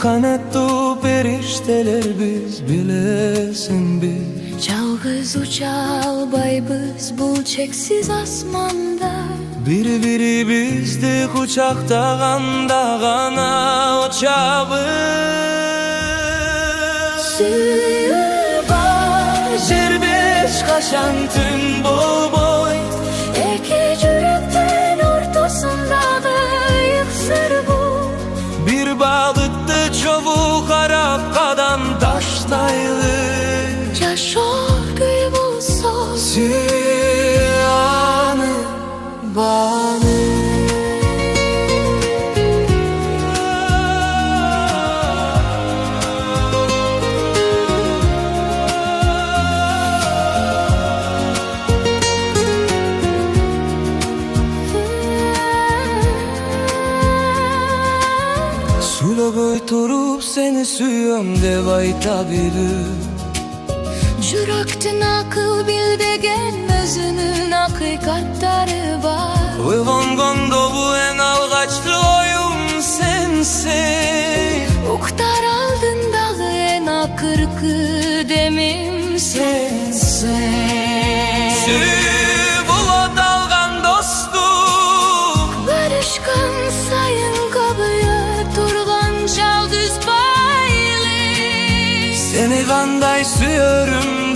kanatlı perişteler biz, bilesin biz. Çalgız uçal baybız bu çeksiz asmanda. Biri bizdi kucakta gana uçağız. Sür var Zirbeş kaşan tüm boy. iki yürekten ortasındağı yıksır bu. Bir balıktı çabuk Arap'tan taştaylı. Yaşar göğü bulsa Süyanı bana. Sula götürüp seni suyum de baytabilir. Yürekten akıl bildiğin özünün hakikatleri var. Uygungonda bu en algaçlı oyun sensin. Uktar aldığında en akırkı demim sensin. Sübula dalgan dostluk. Barışkan sayın kabıya turulan çal düz baylı. Seni kanday sürüm